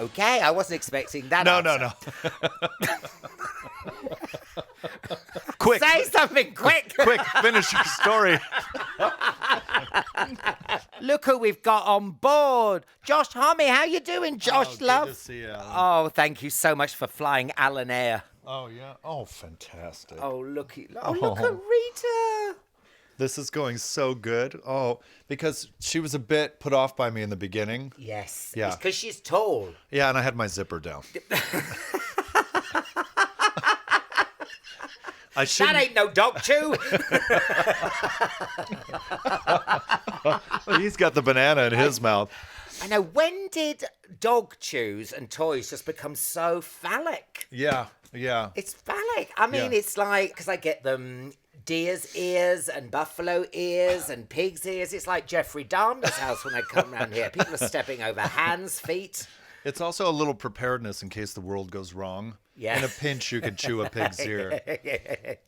Okay, I wasn't expecting that. No, answer. no, no. Quick. Say something quick. Quick, finish your story. Look who we've got on board. Josh Homme. How you doing, Josh, love? Good to see you, Alan. Oh, thank you so much for flying Alan Air. Oh, yeah. Oh, fantastic. Oh, look at Rita. This is going so good. Oh, because she was a bit put off by me in the beginning. Yes. Yeah. It's because she's tall. Yeah, and I had my zipper down. That ain't no dog chew. Well, he's got the banana in his mouth. I know. When did dog chews and toys just become so phallic? Yeah, yeah. It's phallic. I mean, Yeah. it's like, because I get them deer's ears and buffalo ears and pig's ears. It's like Jeffrey Dahmer's house when I come around here. People are stepping over hands, feet. It's also a little preparedness in case the world goes wrong. Yeah. In a pinch, you could chew a pig's ear.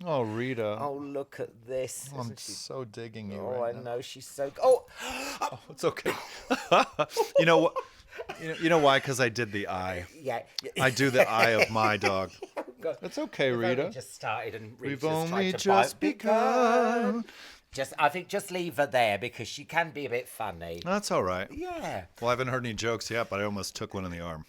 Oh, Rita. Oh, look at this. I'm Isn't she? so digging you Oh, right I now. know. She's so... Oh! Oh, it's okay. You know what? You know why? Because I did the eye. Yeah. I do the eye of my dog. God. It's okay, We've Rita. only just started and We've Rita's only tried to just bite. begun. I think just leave her there because she can be a bit funny. That's all right. Yeah. Well, I haven't heard any jokes yet, but I almost took one in the arm.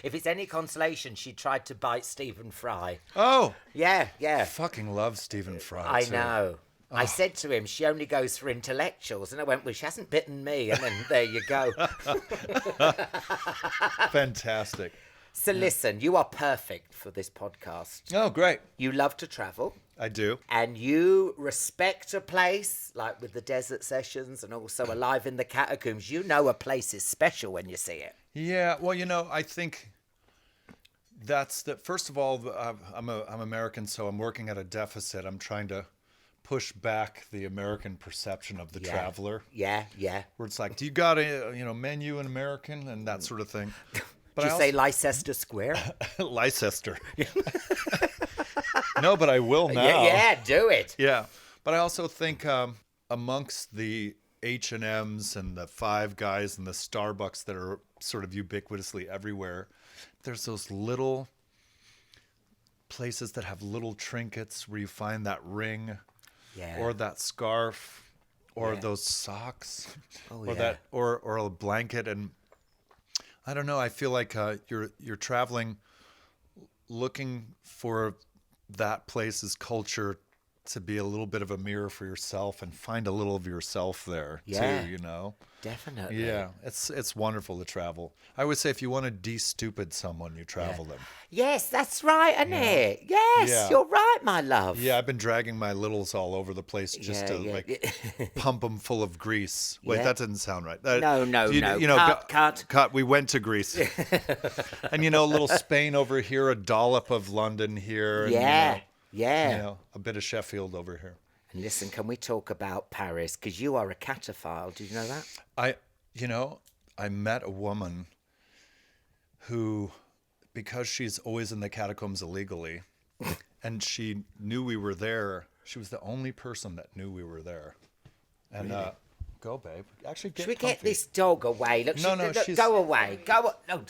If it's any consolation, she tried to bite Stephen Fry. Oh, Yeah, yeah. I fucking love Stephen Fry. I too. know. I said to him, she only goes for intellectuals. And I went, well, she hasn't bitten me. And then there you go. Fantastic. So listen, you are perfect for this podcast. Oh, great. You love to travel. I do. And you respect a place, like with the desert sessions and also Alive in the Catacombs. You know a place is special when you see it. Yeah. Well, I think that's the first of all. I'm American, so I'm working at a deficit. I'm trying to push back the American perception of the traveler. Yeah, yeah. Where it's like, do you got a menu in American and that sort of thing. But Did you say Leicester Square? Leicester. No, but I will now. Yeah, do it. Yeah, but I also think amongst the H&Ms and the Five Guys and the Starbucks that are sort of ubiquitously everywhere, there's those little places that have little trinkets where you find that ring or that scarf or those socks or a blanket. And I don't know, I feel like you're traveling looking for that place's culture to be a little bit of a mirror for yourself and find a little of yourself there too, Definitely. Yeah, it's wonderful to travel. I would say if you want to de-stupid someone, you travel them. Yes, that's right, isn't it? Yes, you're right, my love. Yeah, I've been dragging my littles all over the place just to pump them full of grease. Wait, that didn't sound right. No. Cut. We went to Greece. And a little Spain over here, a dollop of London here. And, a bit of Sheffield over here. And listen, can we talk about Paris? Because you are a cataphile. Did you know that? I met a woman who, because she's always in the catacombs illegally, and she knew we were there, she was the only person that knew we were there. And go, babe. Actually, get Should we comfy. get this dog away? Look, No, she's... go away. Go. No.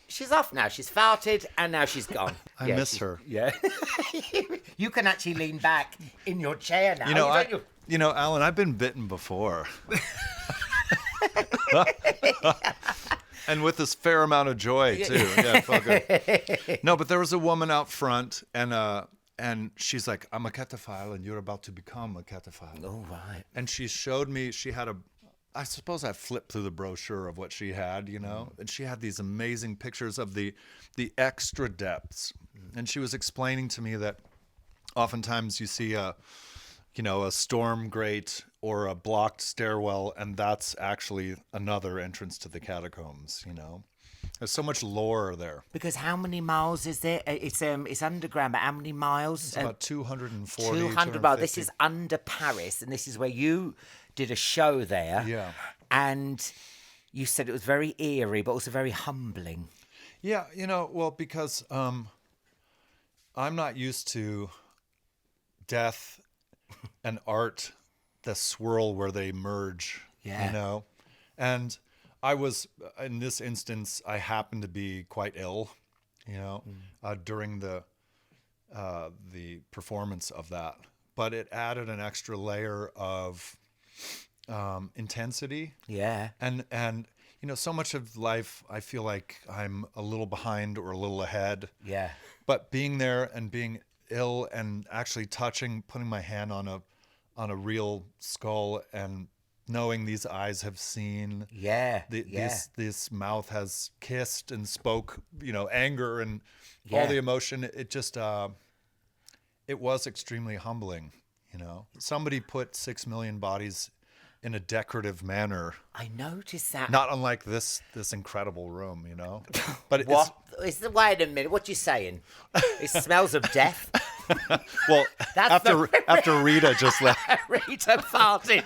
She's off now. She's farted, and now she's gone. I miss her. Yeah. You can actually lean back in your chair now. Alan, I've been bitten before. And with this fair amount of joy, too. Yeah, fuck it. No, but there was a woman out front, and she's like, I'm a cataphile, and you're about to become a cataphile. Oh, right. And she showed me, I suppose I flipped through the brochure of what she had, and she had these amazing pictures of the extra depths. And she was explaining to me that oftentimes you see a storm grate or a blocked stairwell, and that's actually another entrance to the catacombs, There's so much lore there. Because how many miles is there? It's underground, but how many miles? It's about 240, 200 miles. This is under Paris, and this is where you did a show there. Yeah. And you said it was very eerie, but also very humbling. Yeah, because I'm not used to death and art, the swirl where they merge, And I was, in this instance, I happened to be quite ill, during the performance of that. But it added an extra layer of intensity. Yeah. And so much of life, I feel like I'm a little behind or a little ahead. Yeah. But being there and being ill and actually putting my hand on a real skull and knowing these eyes have seen, this mouth has kissed and spoke, anger and all the emotion. It just, it was extremely humbling. Somebody put 6 million bodies in a decorative manner. I noticed that. Not unlike this incredible room, But what? Wait a minute. What you saying? It smells of death. Well, after Rita just left. Rita farted.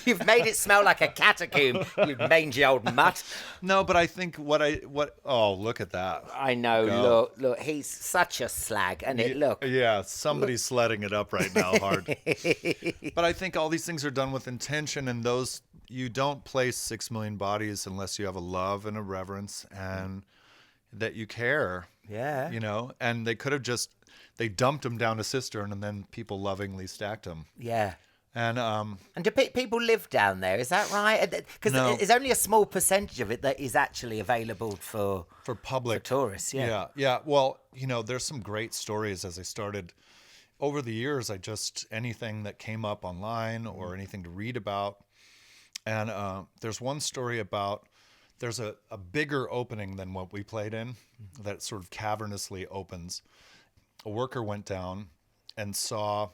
You've made it smell like a catacomb, you mangy old mutt. No, but I think oh, look at that. I know. Go. Look, he's such a slag, and look. Yeah, somebody's sledding it up right now hard. But I think all these things are done with intention, and you don't place 6 million bodies unless you have a love and a reverence and that you care. Yeah. And they could have they dumped them down a cistern and then people lovingly stacked them. Yeah. And do people live down there? Is that right? Because there's only a small percentage of it that is actually available for public, for tourists. Yeah. Yeah. Well, there's some great stories as I started. Over the years, anything that came up online or anything to read about. And there's one story about, there's a bigger opening than what we played in that sort of cavernously opens. A worker went down and saw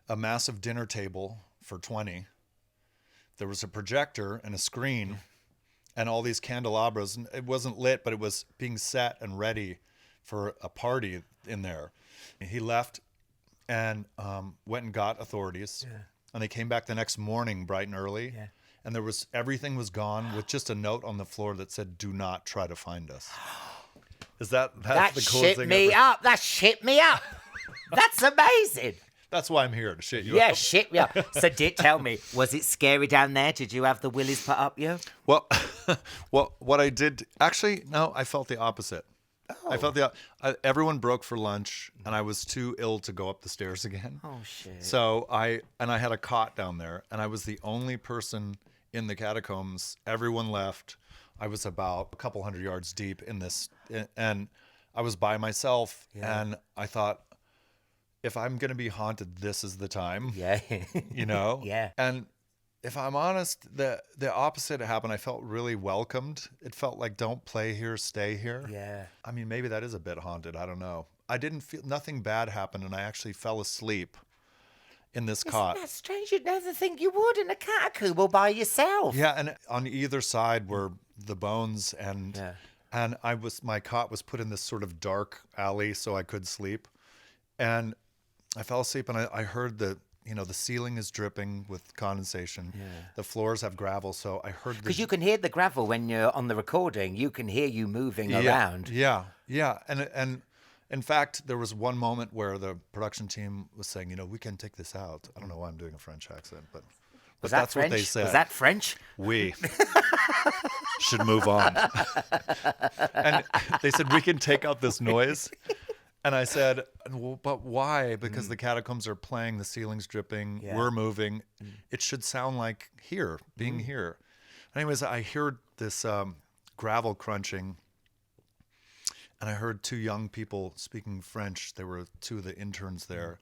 a massive dinner table for 20. There was a projector and a screen and all these candelabras. And it wasn't lit, but it was being set and ready for a party in there. He left and went and got authorities. Yeah. And they came back the next morning bright and early. Yeah. And everything was gone with just a note on the floor that said, "Do not try to find us." That's the coolest thing ever. That shit me up. That's amazing. That's why I'm here, to shit you up. Yeah, shit me up. So tell me, was it scary down there? Did you have the willies put up you? Well, what I did, actually, no, I felt the opposite. Oh. I felt everyone broke for lunch, and I was too ill to go up the stairs again. Oh, shit. So I had a cot down there, and I was the only person in the catacombs. Everyone left. I was about a couple hundred yards deep in this, and I was by myself, and I thought, if I'm going to be haunted, this is the time. Yeah. Yeah. And if I'm honest, the opposite happened. I felt really welcomed. It felt like, don't play here, stay here. Yeah. I mean, maybe that is a bit haunted. I don't know. I didn't feel, nothing bad happened, and I actually fell asleep in this cot. Isn't that strange? You'd never think you would in a catacomb all by yourself. Yeah, and on either side were the bones, and my cot was put in this sort of dark alley so I could sleep. And I fell asleep, and I heard the ceiling is dripping with condensation. Yeah. The floors have gravel, so I heard because you can hear the gravel when you're on the recording. You can hear you moving around. Yeah. And in fact, there was one moment where the production team was saying, we can take this out. I don't know why I'm doing a French accent, but that's French? What they said. Was that French? We should move on. And they said, we can take out this noise. And I said, well, but why? Because the catacombs are playing, the ceiling's dripping, we're moving. It should sound like being here. Anyways, I heard this gravel crunching, and I heard two young people speaking French. They were two of the interns there.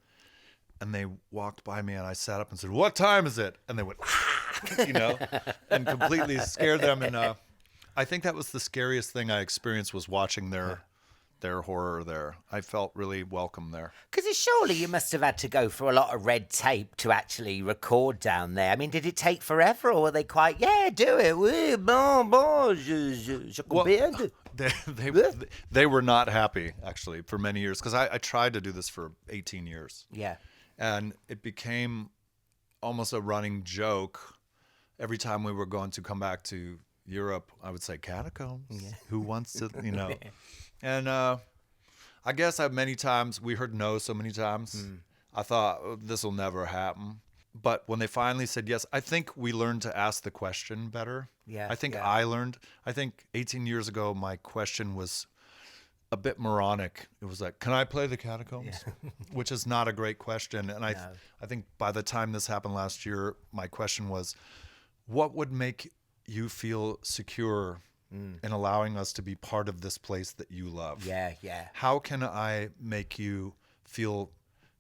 And they walked by me, and I sat up and said, "What time is it?" And they went, and completely scared them. And I think that was the scariest thing I experienced, was watching their horror there. I felt really welcome there. Because surely you must have had to go through a lot of red tape to actually record down there. I mean, did it take forever, or were they quite, do it? Oui, bon, je comprends. They were not happy, actually, for many years, because I tried to do this for 18 years. Yeah. And it became almost a running joke. Every time we were going to come back to Europe, I would say, "Catacombs, who wants to, And I guess many times, we heard no so many times. I thought, this will never happen. But when they finally said yes, I think we learned to ask the question better. Yeah, I think yeah. I think 18 years ago, my question was a bit moronic. It was like, can I play the Catacombs? Which is not a great question. And I think by the time this happened last year, my question was, what would make you feel secure in allowing us to be part of this place that you love? Yeah, yeah. How can I make you feel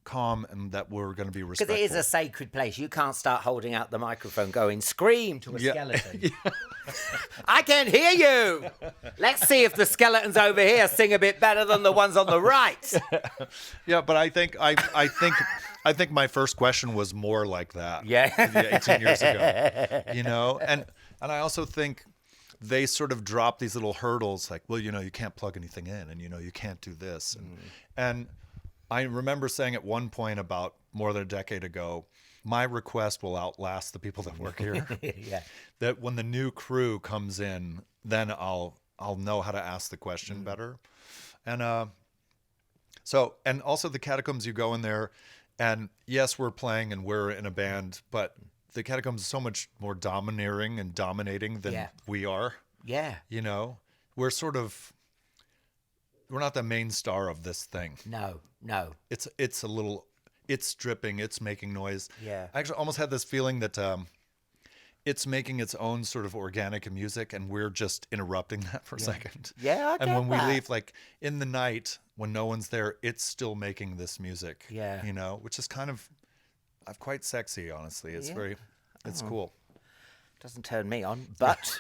calm and that we're going to be respectful? Because it is a sacred place. You can't start holding out the microphone going, scream to a skeleton. I can't hear you. Let's see if the skeletons over here sing a bit better than the ones on the right. Yeah, but I think my first question was more like that. Yeah. 18 years ago. You know, and I also think they sort of drop these little hurdles like, well, you know, you can't plug anything in, and you know, you can't do this. And I remember saying at one point about more than a decade ago, my request will outlast the people that work here. Yeah. That when the new crew comes in, then I'll know how to ask the question better. And and also the Catacombs, you go in there, and yes, we're playing and we're in a band, but the Catacombs is so much more domineering and dominating than we are. Yeah. You know, we're not the main star of this thing. No. It's dripping, it's making noise. Yeah. I actually almost had this feeling that it's making its own sort of organic music, and we're just interrupting that for a second. Yeah, I And when get that. we leave, like in the night when no one's there, it's still making this music. Yeah. You know, which is kind of quite sexy, honestly. It's it's cool. Doesn't turn me on, but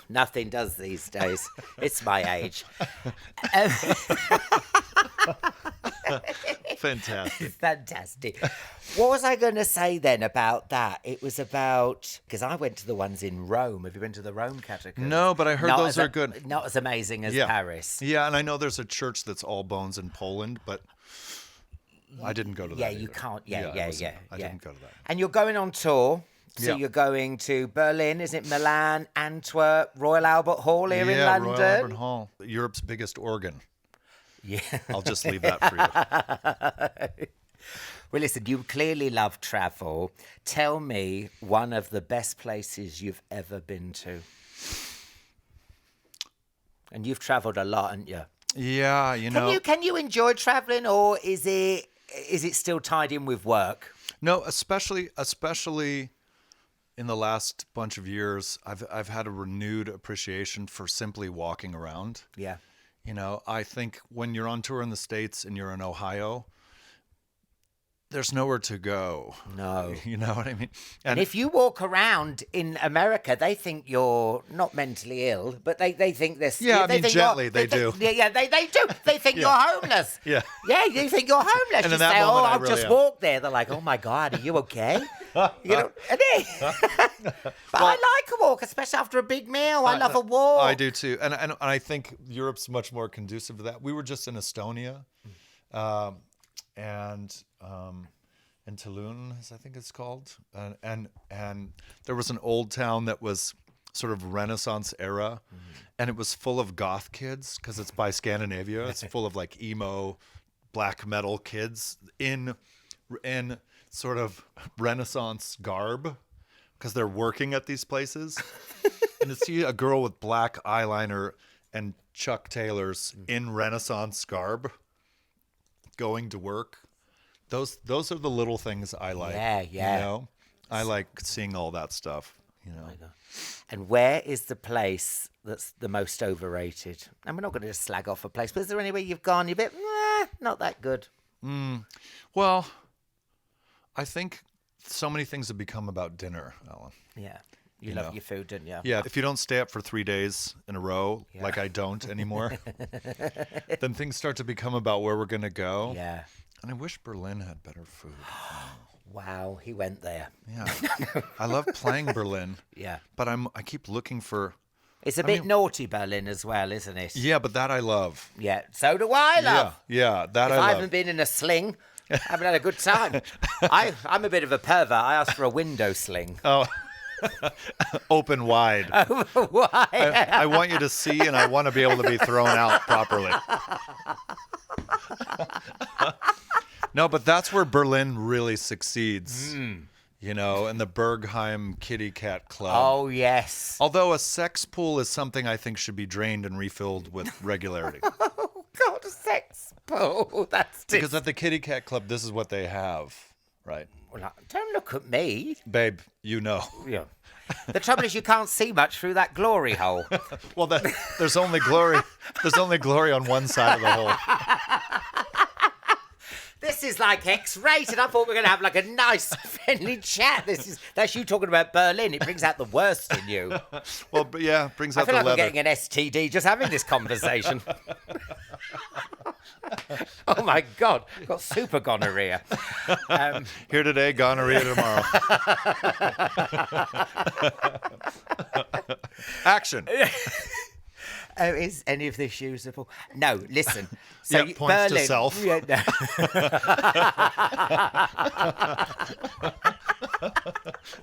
nothing does these days. It's my age. Fantastic. Fantastic. What was I going to say then about that? It was about, because I went to the ones in Rome. Have you been to the Rome Catacombs? No, but I heard Not those as are good. Not as amazing as Paris. Yeah, and I know there's a church that's all bones in Poland, but I didn't go to that. Yeah, you either. can't. I Yeah. didn't go to that. And you're going on tour. So Yeah. you're going to Berlin, is it Milan, Antwerp, Royal Albert Hall here in London? Royal Albert Hall, Europe's biggest organ. Yeah. I'll just leave that for you. Well, listen, you clearly love travel. Tell me one of the best places you've ever been to. And you've travelled a lot, haven't you? Yeah, you know. Can you enjoy travelling, or is it still tied in with work? No, especially in the last bunch of years, I've had a renewed appreciation for simply walking around. Yeah. You know, I think when you're on tour in the States and you're in Ohio, there's nowhere to go. No. You know what I mean? And if you walk around in America, they think you're not mentally ill, but they think this. Yeah, I mean, think gently they do. Yeah, they do. They think you're homeless. Yeah. Yeah, you think you're homeless. And You in that say, moment, I I'll really just am. walk there. They're like, oh my God, are you okay? You know, but I like a walk, especially after a big meal. I love a walk. I do too. And I think Europe's much more conducive to that. We were just in Estonia, and in Toulon, I think it's called. And there was an old town that was sort of Renaissance era, and it was full of goth kids because it's by Scandinavia. It's full of like emo, black metal kids in sort of Renaissance garb because they're working at these places. And to see a girl with black eyeliner and Chuck Taylors in Renaissance garb going to work, those are the little things I like. Yeah. You know, I like seeing all that stuff. You know. And where is the place that's the most overrated? And we're not going to just slag off a place, but is there anywhere you've gone, you're a bit, not that good? Well, I think so many things have become about dinner, Alan. Yeah. You love your food, don't you? Yeah, if you don't stay up for 3 days in a row, like I don't anymore, then things start to become about where we're going to go. Yeah. And I wish Berlin had better food. Wow, he went there. Yeah. I love playing Berlin. Yeah. But I keep looking for... It's a bit naughty, Berlin, as well, isn't it? Yeah, but that I love. Yeah, so do I, love. Yeah, that If I I love. haven't been in a sling, I haven't had a good time. I'm a bit of a pervert. I asked for a window sling. Oh, open wide. Why? I want you to see, and I want to be able to be thrown out properly. No, but that's where Berlin really succeeds. you know, and the Bergheim Kitty Cat Club. Oh, yes. Although a sex pool is something I think should be drained and refilled with regularity. Oh, God, a sex pool. That's Because at the Kitty Cat Club, this is what they have, right? Well, don't look at me. Babe, you know. Yeah. The trouble is you can't see much through that glory hole. Well, there's only glory. There's only glory on one side of the hole. This is like X-rated. I thought we were going to have like a nice, friendly chat. That's you talking about Berlin. It brings out the worst in you. Well, but yeah, brings I out feel the like leather. I'm getting an STD just having this conversation. Oh my God, got super gonorrhea. Here today, gonorrhea tomorrow. Action. Is any of this usable? No, listen. So Yeah, points to self. Yeah, no.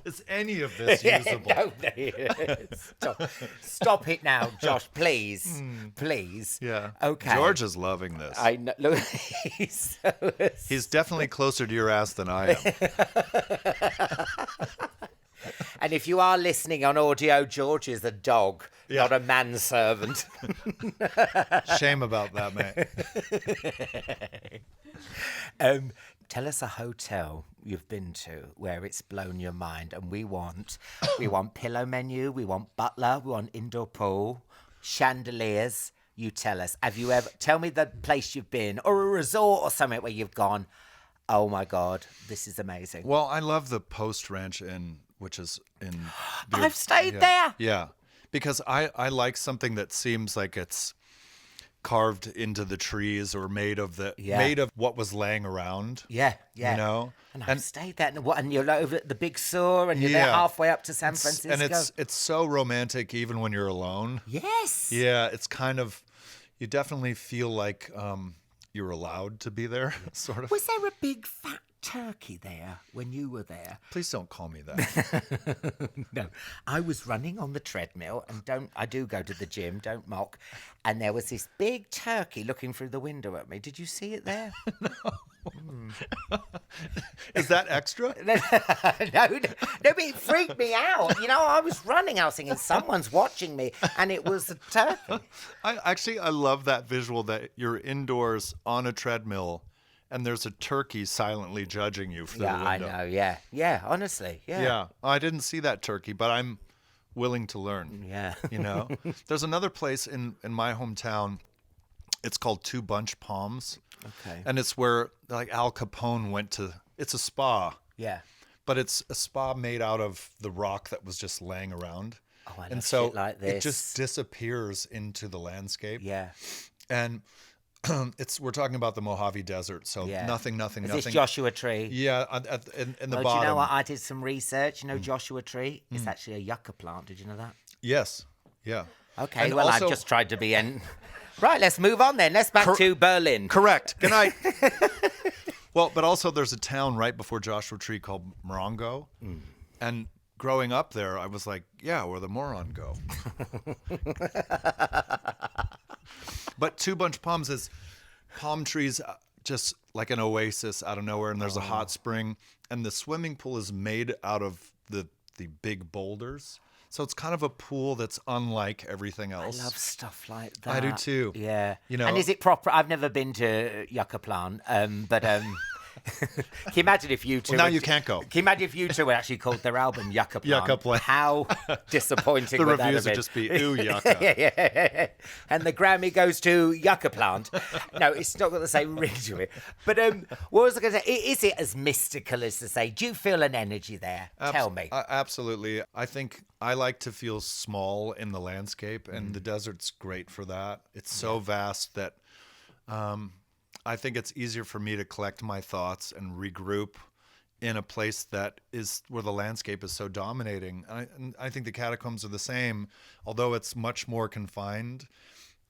Is any of this usable? No. Stop it now, Josh, please. Please. Yeah. Okay. George is loving this. I know. Look, He's definitely closer to your ass than I am. And if you are listening on audio, George is a dog, Yeah. not a manservant. Shame about that, mate. Tell us a hotel you've been to where it's blown your mind, and we want pillow menu, we want butler, we want indoor pool, chandeliers. You tell us. Have you ever? Tell me the place you've been, or a resort, or somewhere where you've gone. Oh my God, this is amazing. Well, I love the Post Ranch Inn, which is in... I've stayed there. Yeah, because I like something that seems like it's carved into the trees or made of what was laying around. Yeah, yeah. You know? And I've stayed there, and you're over at the Big Sur, and you're there Yeah. halfway up to San Francisco. And it's so romantic even when you're alone. Yes. Yeah, it's kind of... You definitely feel like you're allowed to be there, sort of. Was there a big fat turkey there when you were there? Please don't call me that. No, I was running on the treadmill, and I do go to the gym, don't mock. And there was this big turkey looking through the window at me. Did you see it there? Is that extra? No, but it freaked me out. You know, I was running, I was thinking, someone's watching me, and it was a turkey. I love that visual that you're indoors on a treadmill and there's a turkey silently judging you through the window. I know, yeah. Yeah, honestly, yeah. Yeah, I didn't see that turkey, but I'm willing to learn. Yeah. You know? There's another place in my hometown. It's called Two Bunch Palms. Okay. And it's where like Al Capone went to. It's a spa. Yeah. But it's a spa made out of the rock that was just laying around. Oh, I love and so shit like this. it just disappears into the landscape. Yeah. And we're talking about the Mojave Desert, so Yeah. nothing. Is this Joshua Tree? Yeah, in the Do bottom. you know what? I did some research. You know Joshua Tree? It's actually a yucca plant. Did you know that? Yes, yeah. Okay, And well, also- I've just tried to be in. Right, let's move on then. Let's back to Berlin. Correct. Good night. Well, but also there's a town right before Joshua Tree called Morongo, and growing up there, I was like, yeah, where the moron go. But Two Bunch Palms is palm trees, just like an oasis out of nowhere, and there's a hot spring, and the swimming pool is made out of the big boulders. So it's kind of a pool that's unlike everything else. I love stuff like that. I do too. Yeah. You know, and is it proper? I've never been to yucca plant, but can you imagine if you two... Well, now you can't go. Can you imagine if you two were actually called their album Yucca Plant? Yucca Plant. How disappointing the would that reviews have would been? just be, ooh, yucca. Yeah. And the Grammy goes to Yucca Plant. No, it's not got the same ring to it. But what was I going to say? Is it as mystical as to say? Do you feel an energy there? Tell me. Absolutely. I think I like to feel small in the landscape, and the desert's great for that. It's so vast that I think it's easier for me to collect my thoughts and regroup in a place that is where the landscape is so dominating. And I think the catacombs are the same, although it's much more confined.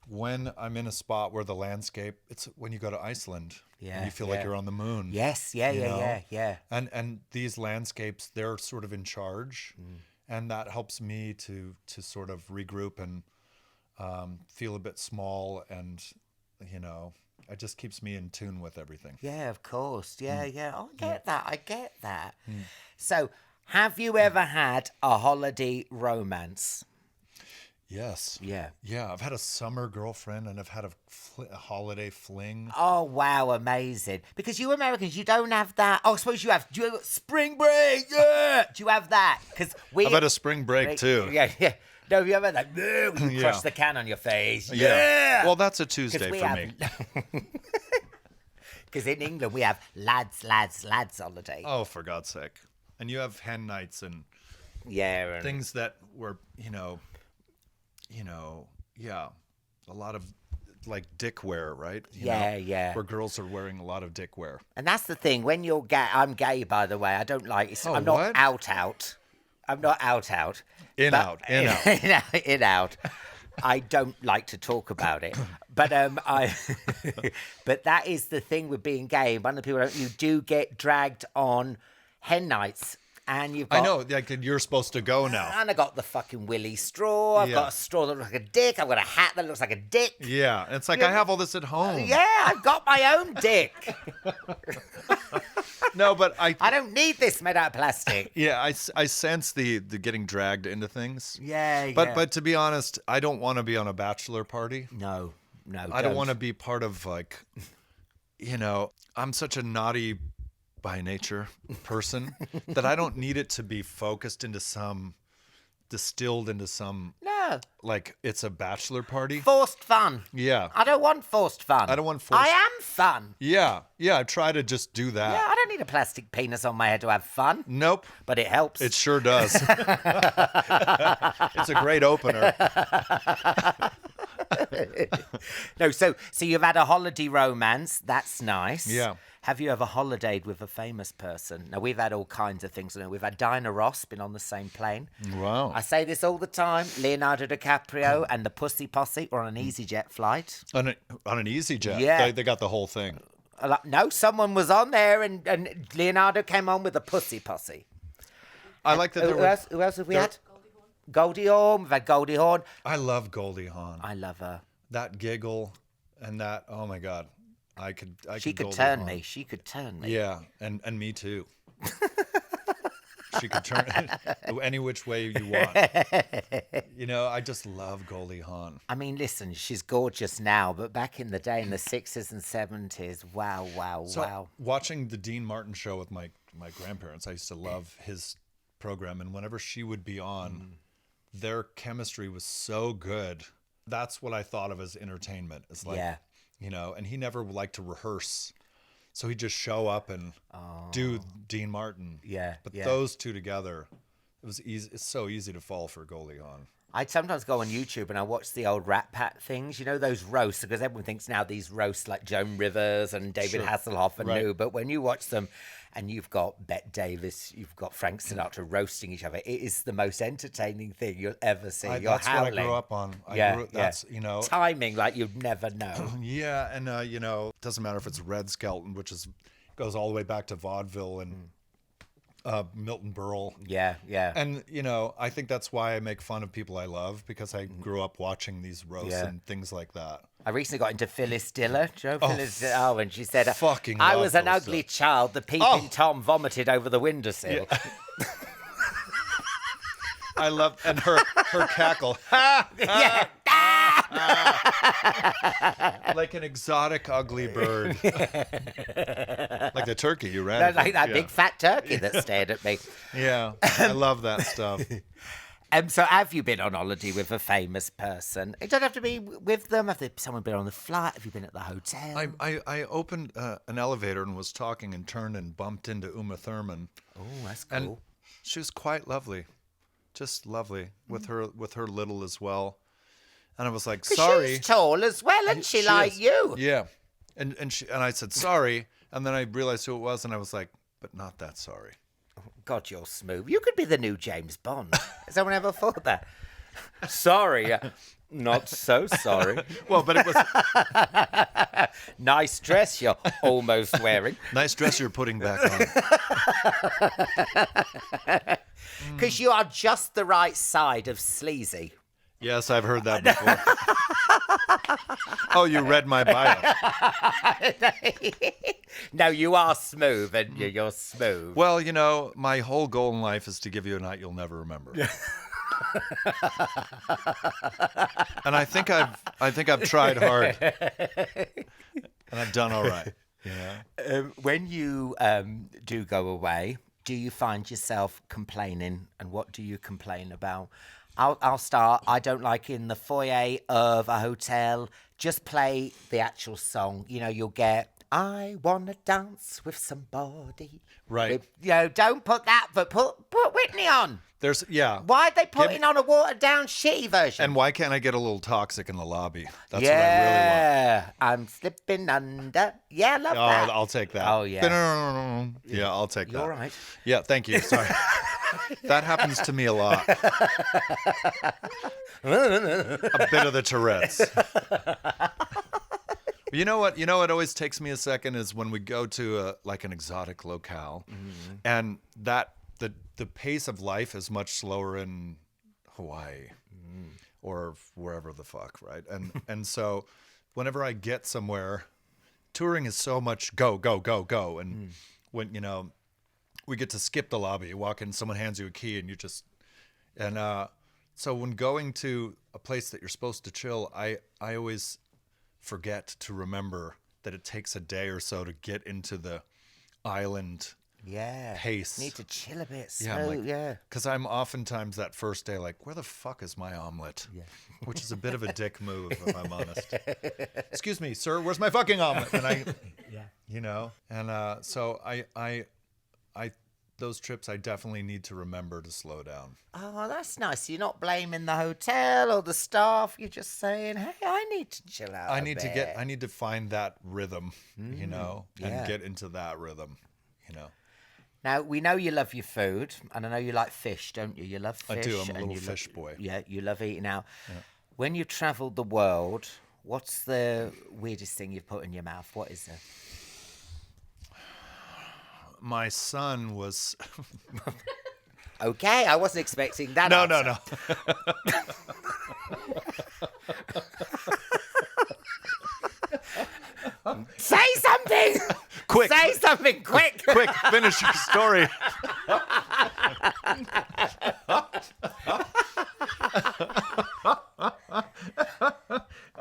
When I'm in a spot where the landscape, it's when you go to Iceland, and you feel like you're on the moon. Yes, you know? yeah. And these landscapes, they're sort of in charge, and that helps me to sort of regroup and feel a bit small and, you know, it just keeps me in tune with everything. Yeah, of course. Yeah, yeah. Oh, I get that. So, have you ever had a holiday romance? Yes. Yeah. Yeah, I've had a summer girlfriend and I've had a holiday fling. Oh, wow, amazing. Because you Americans, you don't have that. Oh, I suppose you have. Do you have spring break? Yeah. Do you have that? Because I've had a spring break too. Yeah, yeah. No, you ever had that? You crush the can on your face. Yeah. Well, that's a Tuesday for me. Because in England, we have lads holiday. Oh, for God's sake. And you have hen nights and things that were, a lot of like dick wear, right? Yeah. Where girls are wearing a lot of dick wear. And that's the thing. When you're gay, I'm gay, by the way. I don't like. I'm not what? out. I'm not out. In out. I don't like to talk about it, but but that is the thing with being gay. One of the people, you do get dragged on hen nights. And you've got, I know, like you're supposed to go now. And I got the fucking willy straw. I've got a straw that looks like a dick. I've got a hat that looks like a dick. Yeah, it's like I have all this at home. Yeah, I've got my own dick. No, but I don't need this made out of plastic. Yeah, I sense the getting dragged into things. Yeah. But to be honest, I don't want to be on a bachelor party. No. I don't want to be part of like, I'm such a naughty by nature person that I don't need it to be distilled into some like it's a bachelor party. Forced fun. Yeah. I don't want forced fun. I don't want forced. I am fun. Yeah. I try to just do that. Yeah, I don't need a plastic penis on my head to have fun. Nope. But it helps. It sure does. It's a great opener. No, so you've had a holiday romance. That's nice. Yeah. Have you ever holidayed with a famous person? Now, we've had all kinds of things. We've had Diana Ross, been on the same plane. Wow. I say this all the time. Leonardo DiCaprio and the Pussy Posse were on an EasyJet flight. On an EasyJet? Yeah. They got the whole thing. No, someone was on there and Leonardo came on with the Pussy Posse. I like that Who else have we had? Goldie Hawn. We've had Goldie Hawn. I love Goldie Hawn. I love her. That giggle and that, oh my God. She could turn me. Yeah, and me too. She could turn any which way you want. I just love Goldie Hawn. I mean, listen, she's gorgeous now, but back in the day, in the 60s and 70s, wow. Watching the Dean Martin show with my grandparents, I used to love his program, and whenever she would be on, their chemistry was so good. That's what I thought of as entertainment. It's like, and he never liked to rehearse. So he'd just show up and do Dean Martin. Yeah. But those two together, it was easy. It's so easy to fall for Goldie Hawn. I'd sometimes go on YouTube and I watch the old Rat Pack things, those roasts, because everyone thinks now these roasts like Joan Rivers and David Hasselhoff are new. But when you watch them and you've got Bette Davis, you've got Frank Sinatra roasting each other, it is the most entertaining thing you'll ever see. That's what I grew up on. Timing like you'd never know. Yeah, and it doesn't matter if it's Red Skelton, which goes all the way back to vaudeville and Milton Berle. Yeah. And, I think that's why I make fun of people I love, because I grew up watching these roasts and things like that. I recently got into Phyllis Diller. Do you know Phyllis Diller? Oh, and she said, I was an ugly child. The peeping Tom vomited over the windowsill. Yeah. I love, and her cackle. Yeah. Like an exotic ugly bird. Like the turkey you ran. No, like that big fat turkey that stared at me. Yeah, I love that stuff. So have you been on holiday with a famous person? It doesn't have to be with them. Have someone been on the flight? Have you been at the hotel? I opened an elevator and was talking and turned and bumped into Uma Thurman. Oh, that's cool. And she was quite lovely. Just lovely with her little as well. And I was like, sorry. She's tall as well, isn't she like you? Yeah. And I said, sorry. And then I realized who it was, and I was like, but not that sorry. Oh, God, you're smooth. You could be the new James Bond. Has anyone ever thought that? Sorry. Not so sorry. Well, but it was... Nice dress you're almost wearing. Nice dress you're putting back on. Because you are just the right side of sleazy. Yes, I've heard that before. Oh, you read my bio. No, you are smooth, and you're smooth. Well, my whole goal in life is to give you a night you'll never remember. And I think I've tried hard, and I've done all right. When you do go away, do you find yourself complaining, and what do you complain about? I'll start. I don't like in the foyer of a hotel. Just play the actual song. You'll get, I wanna dance with somebody. Right. Don't put that, but put Whitney on. Why are they putting on a watered down shitty version? And why can't I get a little toxic in the lobby? That's what I really want. I'm slipping under. Yeah, I love that. I'll take that. Oh, yeah. Yeah, I'll take that. You're right. Yeah, thank you. Sorry. That happens to me a lot. A bit of the Tourette's. You know what always takes me a second is when we go to an exotic locale, and the pace of life is much slower in Hawaii or wherever the fuck, right? And so whenever I get somewhere, touring is so much go, go, go, go. And when, we get to skip the lobby, you walk in, someone hands you a key and so when going to a place that you're supposed to chill, I always forget to remember that it takes a day or so to get into the island pace. Need to chill a bit. Because I'm oftentimes that first day like, where the fuck is my omelet? Yeah. Which is a bit of a dick move, if I'm honest. Excuse me, sir, where's my fucking omelet? And so I those trips I definitely need to remember to slow down. Oh, that's nice. You're not blaming the hotel or the staff. You're just saying, hey, I need to chill out. I need to find that rhythm, and get into that rhythm, Now, we know you love your food, and I know you like fish, don't you? You love fish. I do. I'm a little fish boy. Yeah, you love eating out. Yeah. When you've travelled the world, what's the weirdest thing you've put in your mouth? What is it? My son was... Okay, I wasn't expecting that. No. Say something! Quick! Say something quick! Quick, finish your story.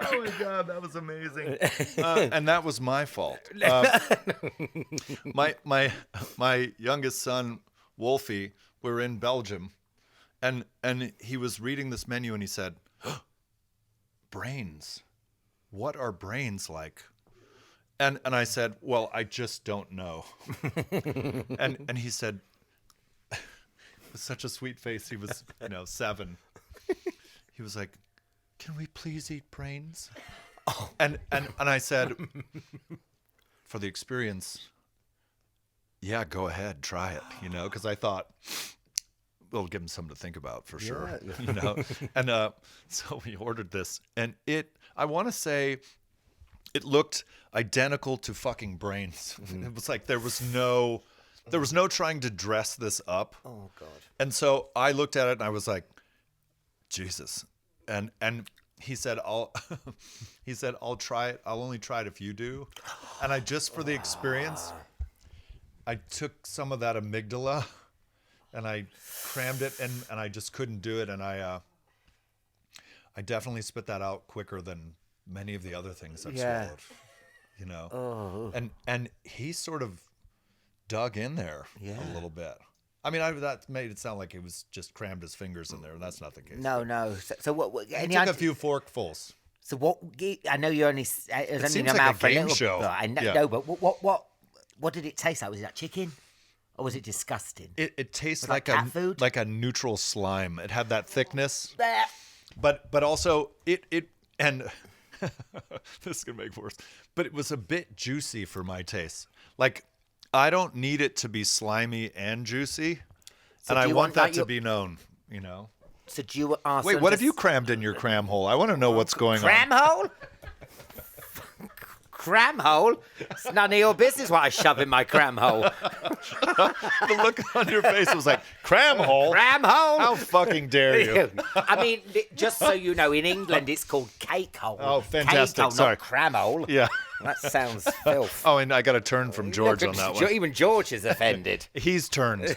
Oh my God, that was amazing. And that was my fault. My youngest son, Wolfie, we were in Belgium, and he was reading this menu and he said, brains. What are brains like? And I said, well, I just don't know. and he said, with such a sweet face, he was 7. He was like, can we please eat brains? Oh. And I said, for the experience, yeah, go ahead, try it, because I thought, we'll give him something to think about for sure, And so we ordered this, and I want to say, it looked identical to fucking brains. Mm-hmm. It was like there was no trying to dress this up. Oh God. And so I looked at it and I was like, Jesus. And he said, I'll try it. I'll only try it if you do. And I just for the experience, I took some of that amygdala and I crammed it and I just couldn't do it. And I definitely spit that out quicker than many of the other things I've swallowed, Oh. And he sort of dug in there a little bit. I mean, that made it sound like he was just crammed his fingers in there, and that's not the case. No. So what? He took a few forkfuls. So what? I know you only. It seems like a game show. I know, but what did it taste like? Was it like chicken, or was it disgusting? It tastes like cat food? Like a neutral slime. It had that thickness, but also it and this is gonna make it worse. But it was a bit juicy for my taste. Like, I don't need it to be slimy and juicy, and I want that to be known, So do you ask? Wait, what have you crammed in your cram hole? I want to know what's going Cram on. hole? cram hole? It's none of your business what I shove in my cram hole. The look on your face was like, cram hole? Cram hole? How fucking dare you? I mean, just so you know, in England it's called cake hole. Oh, fantastic. Cake hole, Sorry. not cram hole. Yeah. That sounds filth. Oh, and I got a turn from George on that one. Even George is offended. He's turned.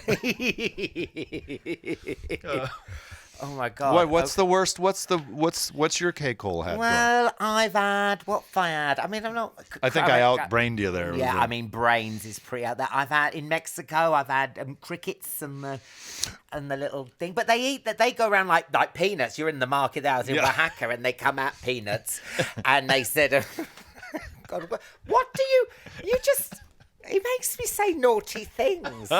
Oh my God. What's the worst? What's your cake hole had? Well, I've had what have I had? I mean, I'm not. I think I outbrained you there. Yeah, I mean, brains is pretty out there. I've had in Mexico. I've had crickets and the little thing, but they eat that. They go around like peanuts. You're in the market there. I was in Oaxaca, and they come out peanuts, and they said, "God, what do you? You just." It makes me say naughty things.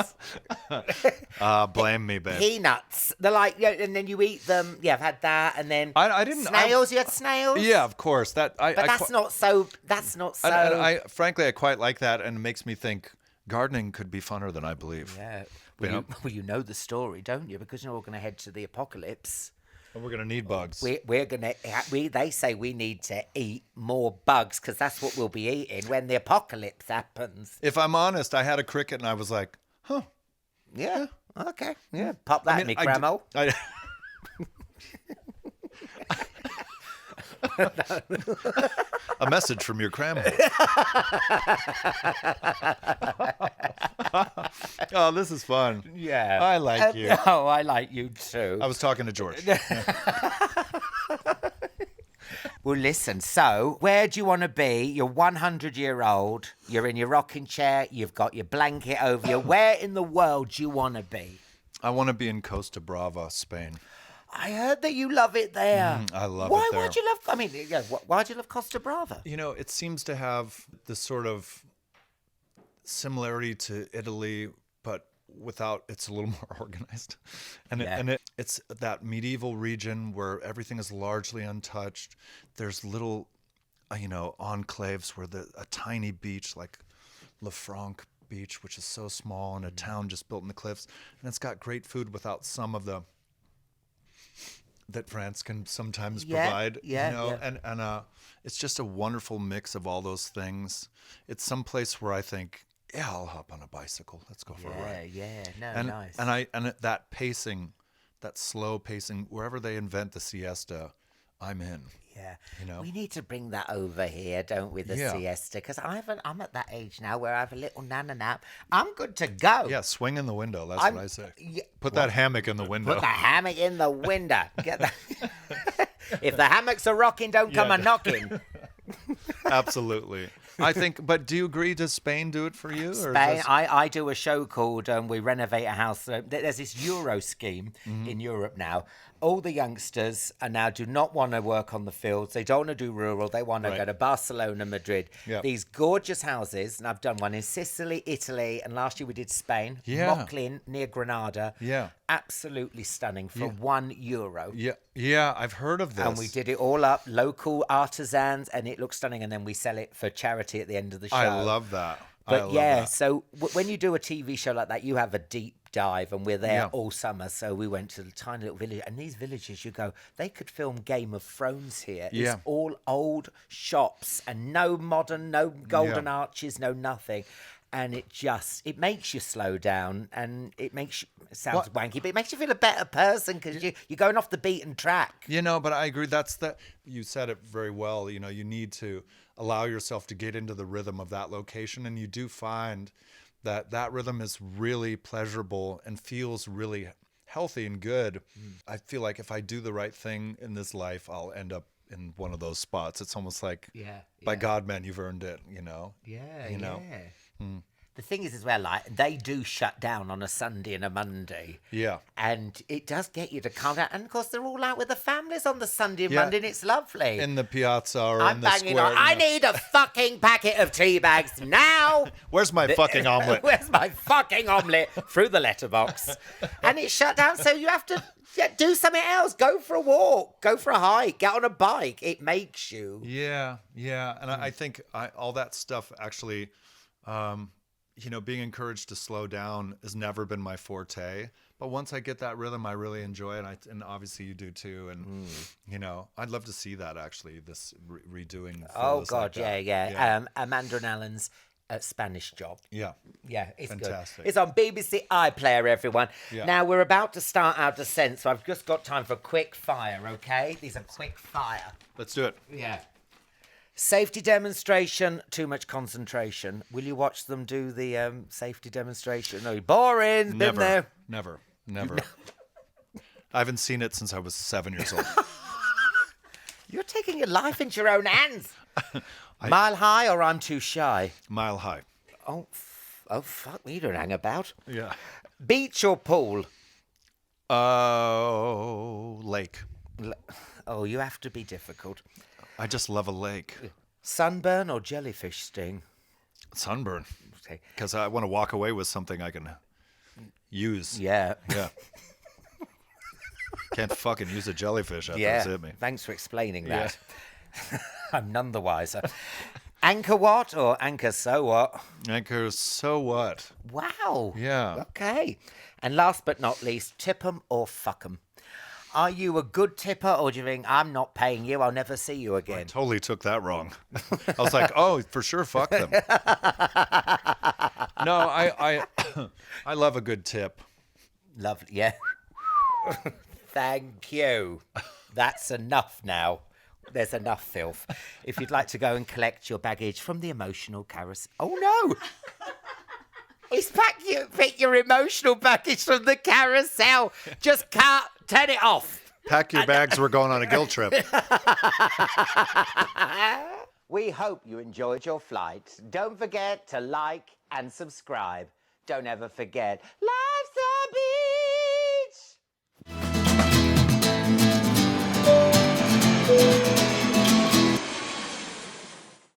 Blame me, babe. Peanuts. They're like, and then you eat them. Yeah, I've had that, and then I didn't. Snails. You had snails. Yeah, of course. But that's not so. That's not so. I frankly, I quite like that, and it makes me think gardening could be funner than I believe. Yeah. Well, you know the story, don't you? Because we're going to head to the apocalypse. And we're gonna need bugs. We're gonna. They say we need to eat more bugs because that's what we'll be eating when the apocalypse happens. If I'm honest, I had a cricket and I was like, huh. Yeah. Okay. Yeah. Pop that in me, Cramo. A message from your cram hole. Oh, this is fun. Yeah. I like you. Oh, I like you too. I was talking to George. Well, listen, so where do you want to be? You're 100-year-old. You're in your rocking chair. You've got your blanket over you. Where in the world do you want to be? I want to be in Costa Brava, Spain. I heard that you love it there. I love it there. Why'd you love? I mean, why'd you love Costa Brava? You know, it seems to have this sort of similarity to Italy, but without. It's a little more organized, and it's that medieval region where everything is largely untouched. There's little, enclaves where a tiny beach like La Franque Beach, which is so small, and a town just built in the cliffs, and it's got great food without some of the that France can sometimes provide, and it's just a wonderful mix of all those things. It's someplace where I think, yeah, I'll hop on a bicycle. Let's go for a ride. Nice. And that pacing, that slow pacing, wherever they invent the siesta, I'm in. Yeah, we need to bring that over here, don't we? The siesta, because I'm at that age now where I have a little nana nap. I'm good to go. Yeah, swing in the window. That's what I say. Put that hammock in the window. Put the hammock in the window. Get that. If the hammocks are rocking, don't come a knocking. Absolutely. I think, but do you agree? Does Spain do it for you? Spain, I do a show called We Renovate a House. There's this Euro scheme in Europe now. All the youngsters now do not want to work on the fields. They don't want to do rural. They want to go to Barcelona, Madrid. Yep. These gorgeous houses, and I've done one in Sicily, Italy, and last year we did Spain. Mocklin, near Granada. Yeah. Absolutely stunning for €1. Yeah, I've heard of this. And we did it all up, local artisans, and it looks stunning. And then we sell it for charity at the end of the show. I love that. But so when you do a TV show like that, you have a deep dive, and we're there all summer. So we went to the tiny little village, and these villages, you go, they could film Game of Thrones here. It's all old shops and no modern, no golden arches, no nothing. And it makes you slow down, and it sounds wanky, but it makes you feel a better person because you're going off the beaten track. But I agree. You said it very well. You need to allow yourself to get into the rhythm of that location, and you do find that rhythm is really pleasurable and feels really healthy and good. I feel like if I do the right thing in this life, I'll end up in one of those spots. It's almost like, by God, man, you've earned it, The thing is as well, like, they do shut down on a Sunday and a Monday. Yeah. And it does get you to calm down. And, of course, they're all out with the families on the Sunday and Monday, and it's lovely. In the piazza or in the square. I need a fucking packet of tea bags now. Where's my fucking omelette? Where's my fucking omelette? Through the letterbox. And it's shut down, so you have to do something else. Go for a walk. Go for a hike. Get on a bike. It makes you. Yeah. And I think all that stuff actually... being encouraged to slow down has never been my forte. But once I get that rhythm, I really enjoy it. And obviously you do too. And, you know, I'd love to see that actually, this redoing. Oh, photos God, like that. yeah. Amanda and Alan's Spanish job. Yeah. Yeah, it's Fantastic. good. It's on BBC iPlayer, everyone. Yeah. Now, we're about to start our descent, so I've just got time for quick fire, okay? These are quick fire. Let's do it. Yeah. Safety demonstration, too much concentration. Will you watch them do the safety demonstration? No, boring. Been Never. there. Never. I haven't seen it since I was 7 years old. You're taking your life into your own hands. Mile high or I'm too shy? Mile high. Oh, fuck me, you don't hang about. Yeah. Beach or pool? Oh, lake. Oh, you have to be difficult. I just love a lake. Sunburn or jellyfish sting? Sunburn. Okay. Because I want to walk away with something I can use. Yeah. Yeah. Can't fucking use a jellyfish after Yeah. it's hit me. Thanks for explaining that. I'm none the wiser. Anchor what or anchor so what? Anchor, so what? Wow. Yeah. Okay. And last but not least, tip 'em or fuck 'em. Are you a good tipper or do you think, I'm not paying you, I'll never see you again? Totally took that wrong. I was like, oh, for sure, fuck them. No, I love a good tip. Lovely. Yeah. Thank you. That's enough now. There's enough filth. If you'd like to go and collect your baggage from the emotional carousel. Oh, no. He's picked your emotional baggage from the carousel. Just turn it off. Pack your bags, we're going on a guilt trip. We hope you enjoyed your flight. Don't forget to like and subscribe. Don't ever forget,